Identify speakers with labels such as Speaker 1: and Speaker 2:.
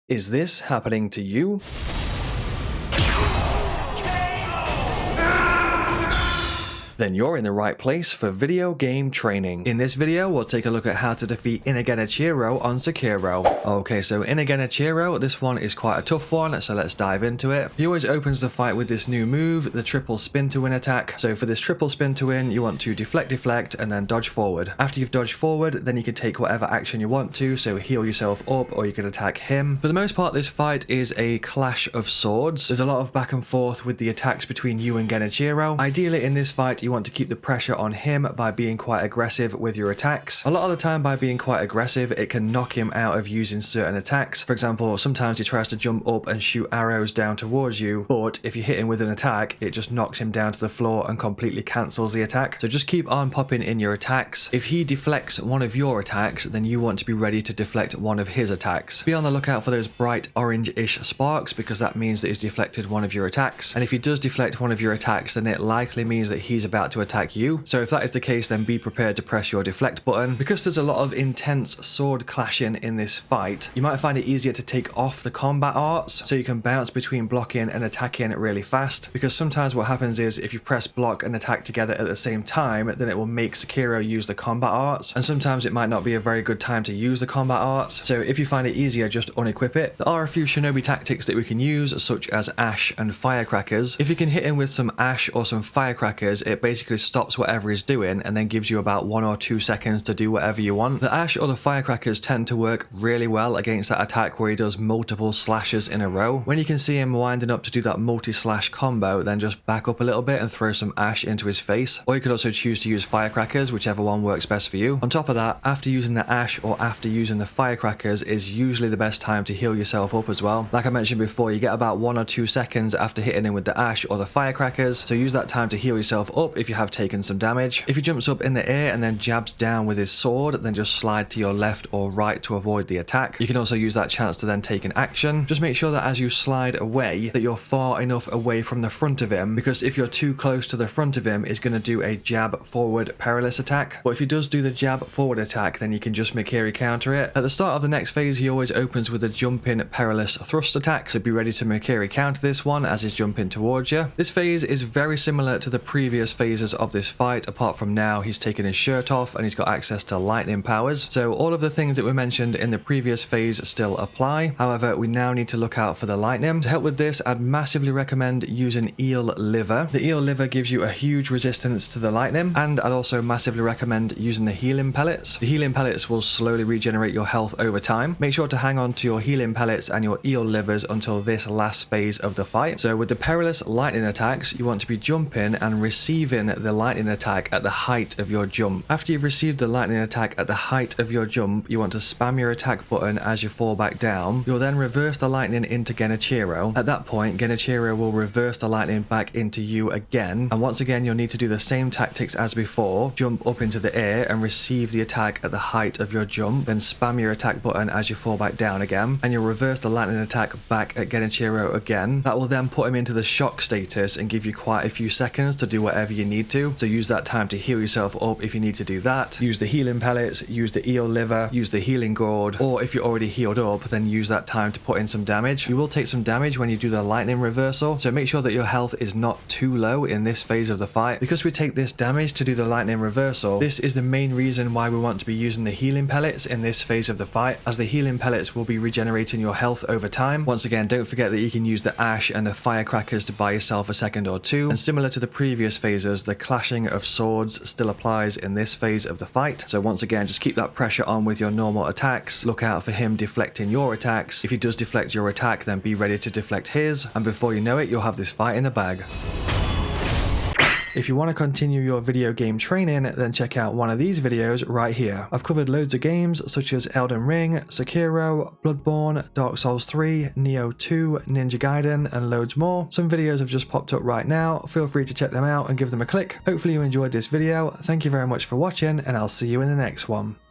Speaker 1: Is this happening to you? Then you're in the right place for video game training. In this video, we'll take a look at how to defeat Inner Genichiro on Sekiro. Okay, so Inner Genichiro, this one is quite a tough one, so let's dive into it. He always opens the fight with this new move, the triple spin to win attack. So for this triple spin to win, you want to deflect, and then dodge forward. After you've dodged forward, then you can take whatever action you want to, so heal yourself up, or you can attack him. For the most part, this fight is a clash of swords. There's a lot of back and forth with the attacks between you and Genichiro. Ideally, in this fight, you want to keep the pressure on him by being quite aggressive with your attacks. A lot of the time, by being quite aggressive, it can knock him out of using certain attacks. For example, sometimes he tries to jump up and shoot arrows down towards you, but if you hit him with an attack, it just knocks him down to the floor and completely cancels the attack. So just keep on popping in your attacks. If he deflects one of your attacks, then you want to be ready to deflect one of his attacks. Be on the lookout for those bright orange-ish sparks, because that means that he's deflected one of your attacks. And if he does deflect one of your attacks, then it likely means that he's about to attack you. So if that is the case, then be prepared to press your deflect button. Because there's a lot of intense sword clashing in this fight, you might find it easier to take off the combat arts so you can bounce between blocking and attacking really fast. Because sometimes what happens is if you press block and attack together at the same time, then it will make Sekiro use the combat arts, and sometimes it might not be a very good time to use the combat arts. So if you find it easier, just unequip it. There are a few shinobi tactics that we can use, such as ash and firecrackers. If you can hit him with some ash or some firecrackers, it basically stops whatever he's doing and then gives you about 1 or 2 seconds to do whatever you want. The ash or the firecrackers tend to work really well against that attack where he does multiple slashes in a row. When you can see him winding up to do that multi-slash combo, then just back up a little bit and throw some ash into his face. Or you could also choose to use firecrackers, whichever one works best for you. On top of that, after using the ash or after using the firecrackers is usually the best time to heal yourself up as well. Like I mentioned before, you get about 1 or 2 seconds after hitting him with the ash or the firecrackers, so use that time to heal yourself up if you have taken some damage. If he jumps up in the air and then jabs down with his sword, then just slide to your left or right to avoid the attack. You can also use that chance to then take an action. Just make sure that as you slide away, that you're far enough away from the front of him, because if you're too close to the front of him, he's going to do a jab forward perilous attack. But if he does do the jab forward attack, then you can just Mikiri counter it. At the start of the next phase, he always opens with a jumping perilous thrust attack, so be ready to Mikiri counter this one as he's jumping towards you. This phase is very similar to the previous phases of this fight, apart from now he's taken his shirt off and he's got access to lightning powers. So all of the things that were mentioned in the previous phase still apply. However, we now need to look out for the lightning. To help with this, I'd massively recommend using eel liver. The eel liver gives you a huge resistance to the lightning, and I'd also massively recommend using the healing pellets. The healing pellets will slowly regenerate your health over time. Make sure to hang on to your healing pellets and your eel livers until this last phase of the fight. So with the perilous lightning attacks, you want to be jumping and receiving the lightning attack at the height of your jump. After you've received the lightning attack at the height of your jump, you want to spam your attack button as you fall back down. You'll then reverse the lightning into Genichiro. At that point, Genichiro will reverse the lightning back into you again, and once again you'll need to do the same tactics as before. Jump up into the air and receive the attack at the height of your jump, then spam your attack button as you fall back down again, and you'll reverse the lightning attack back at Genichiro again. That will then put him into the shock status and give you quite a few seconds to do whatever you need to, so use that time to heal yourself up if you need to do that. Use the healing pellets, use the eel liver, use the healing gourd, or if you're already healed up, then use that time to put in some damage. You will take some damage when you do the lightning reversal, so make sure that your health is not too low in this phase of the fight. Because we take this damage to do the lightning reversal, this is the main reason why we want to be using the healing pellets in this phase of the fight, as the healing pellets will be regenerating your health over time. Once again, don't forget that you can use the ash and the firecrackers to buy yourself a second or two, and similar to the previous phases, the clashing of swords still applies in this phase of the fight. So once again, just keep that pressure on with your normal attacks. Look out for him deflecting your attacks. If he does deflect your attack, then be ready to deflect his, and before you know it, you'll have this fight in the bag. If you want to continue your video game training, then check out one of these videos right here. I've covered loads of games such as Elden Ring, Sekiro, Bloodborne, Dark Souls 3, Neo 2, Ninja Gaiden, and loads more. Some videos have just popped up right now. Feel free to check them out and give them a click. Hopefully you enjoyed this video. Thank you very much for watching, and I'll see you in the next one.